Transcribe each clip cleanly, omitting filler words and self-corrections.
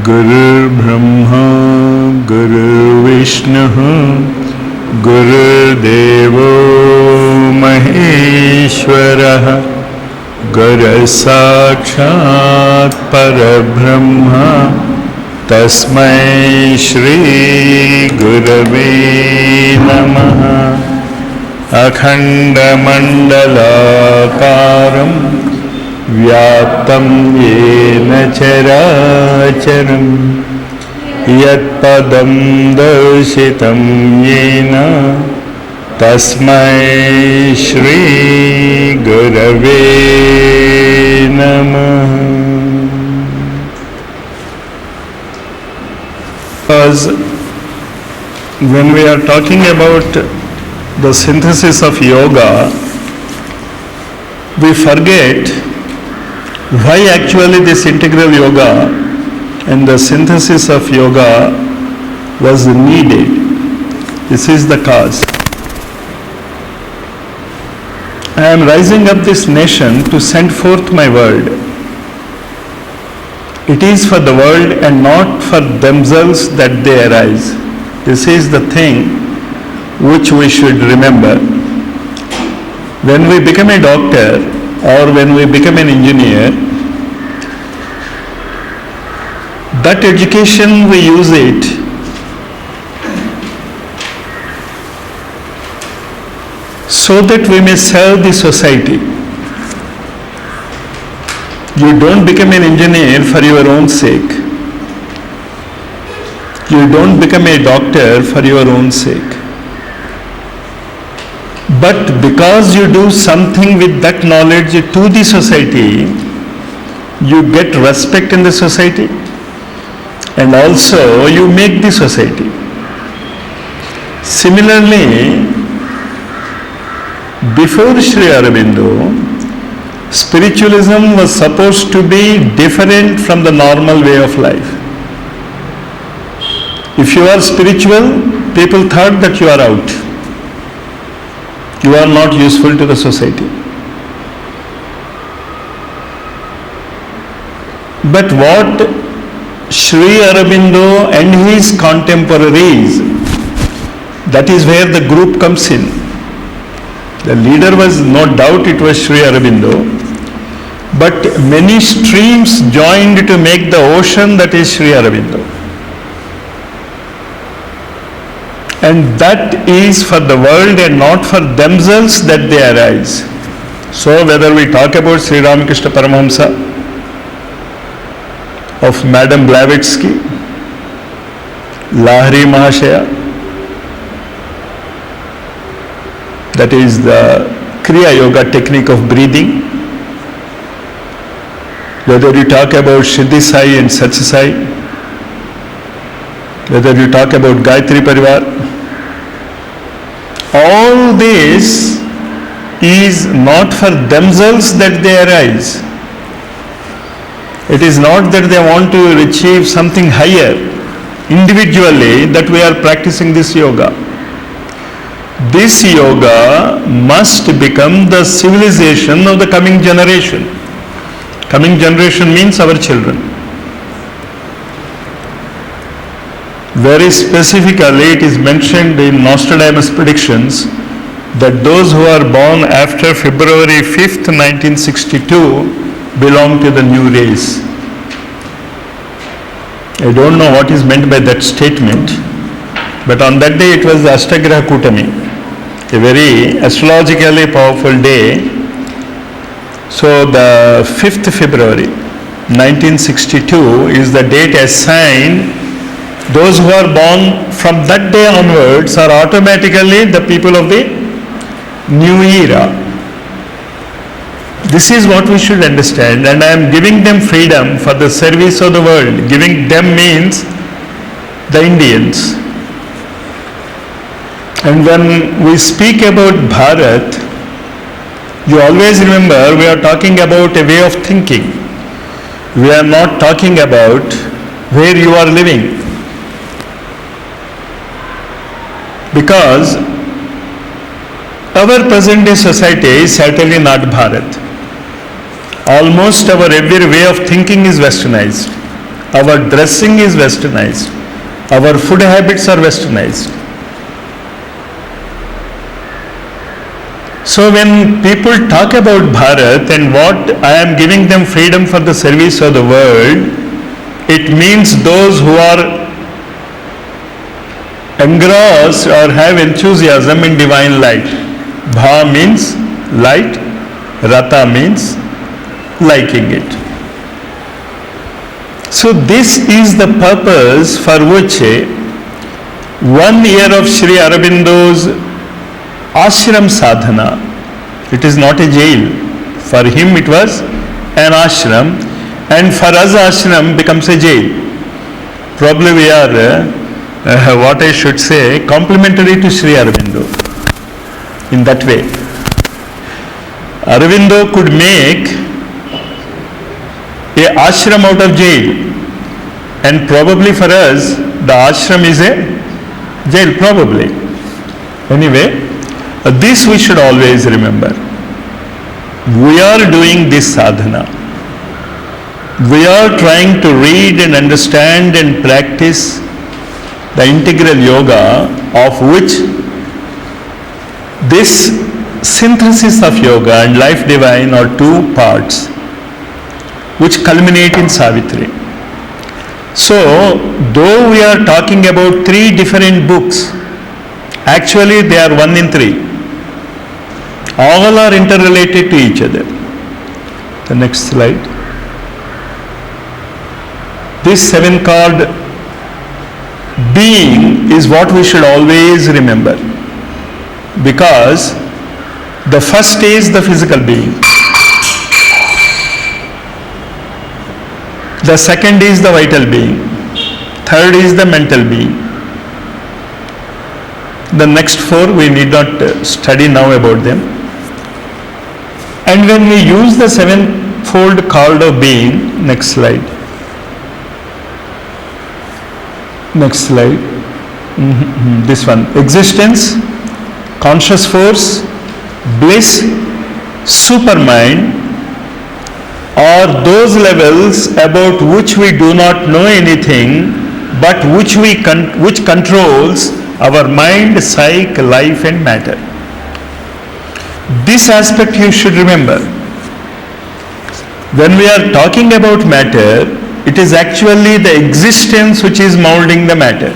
गुरुर्ब्रह्मा गुरुर्विष्णुः गुरुर्देवो महेश्वरः गुरुसाक्षात् परब्रह्म तस्मै श्री गुरवे नमः। अखण्डमण्डलाकारं व्याप्तं येन चराचरं यत्पदं दर्शितं येन तस्मै श्री गुरवे नमः। Because when we are talking about the synthesis of yoga, we forget why actually this integral yoga and the synthesis of yoga was needed. This is the cause. I am rising up this nation to send forth my word. It is for the world and not for themselves that they arise. This is the thing which we should remember. When we become a doctor or when we become an engineer, that education we use it so that we may serve the society. You don't become an engineer for your own sake. You don't become a doctor for your own sake. But because you do something with that knowledge to the society, you get respect in the society and also you make the society. Similarly, before Sri Aurobindo, spiritualism was supposed to be different from the normal way of life. If you are spiritual, people thought that you are out. You are not useful to the society. But what Sri Aurobindo and his contemporaries, that is where the group comes in. The leader was, no doubt it was Sri Aurobindo, but many streams joined to make the ocean that is Sri Aurobindo. And that is for the world and not for themselves that they arise. So whether we talk about Sri Ramakrishna Paramahamsa, of Madame Blavatsky, Lahiri Mahashaya, that is the Kriya Yoga technique of breathing, whether you talk about Siddhi Sai and Satya Sai, whether you talk about Gayatri Parivar, all this is not for themselves that they arise. It is not that they want to achieve something higher individually that we are practicing this yoga. This yoga must become the civilization of the coming generation. Coming generation means our children. Very specifically, it is mentioned in Nostradamus predictions that those who are born after February 5th, 1962 belong to the new race. I don't know what is meant by that statement, but on that day it was the Ashtagraha Kutami, a very astrologically powerful day. So the 5th February 1962 is the date assigned. Those who are born from that day onwards are automatically the people of the new era. This is what we should understand, and I am giving them freedom for the service of the world. Giving them means the Indians. And when we speak about Bharat, you always remember we are talking about a way of thinking. We are not talking about where you are living. Because our present day society is certainly not Bharat. Almost our every way of thinking is westernized. Our dressing is westernized. Our food habits are westernized. So when people talk about Bharat and what I am giving them freedom for the service of the world, it means those who are engrossed or have enthusiasm in divine light. Bha means light, Rata means liking it. So this is the purpose for which 1 year of Sri Aurobindo's ashram sadhana, it is not a jail. For him it was an ashram, and for us ashram becomes a jail. Probably we are, what I should say, complementary to Sri Aurobindo in that way. Aurobindo could make a ashram out of jail, and probably for us the ashram is a jail, probably. Anyway, this we should always remember. We are doing this sadhana. We are trying to read and understand and practice the integral yoga, of which this synthesis of yoga and life divine are two parts which culminate in Savitri. So, though we are talking about 3 different books, actually they are 1 in 3. All are interrelated to each other. The next slide. This 7 card being is what we should always remember, because the first is the physical being, the second is the vital being, third is the mental being. The next 4 we need not study now about them. And when we use the 7-fold card of being, next slide. Next slide. This one. Existence, conscious force, bliss, supermind are those levels about which we do not know anything, but which controls our mind, psyche, life and matter. This aspect you should remember. When we are talking about matter, it is actually the existence which is moulding the matter.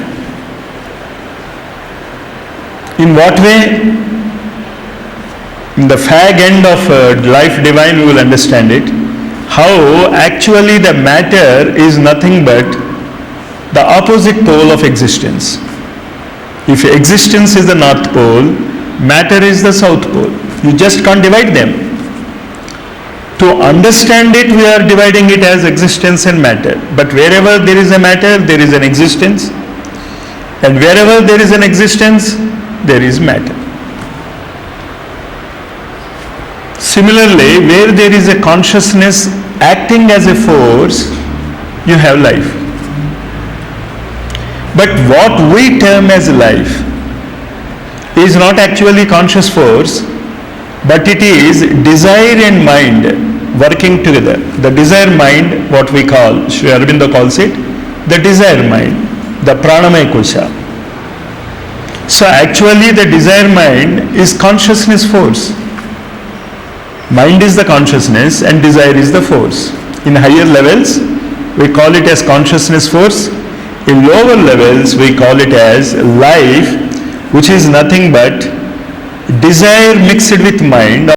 In what way? In the fag end of life divine we will understand it. How actually the matter is nothing but the opposite pole of existence. If existence is the north pole, matter is the south pole. You just can't divide them. To understand it, we are dividing it as existence and matter. But wherever there is a matter, there is an existence. And wherever there is an existence, there is matter. Similarly, where there is a consciousness acting as a force, you have life. But what we term as life is not actually conscious force, but it is desire and mind working together. The desire mind, what we call, Sri Aurobindo calls it, the desire mind, the pranamaya kosha. So actually the desire mind is consciousness force. Mind is the consciousness and desire is the force. In higher levels, we call it as consciousness force. In lower levels, we call it as life, which is nothing but desire mixed with mind.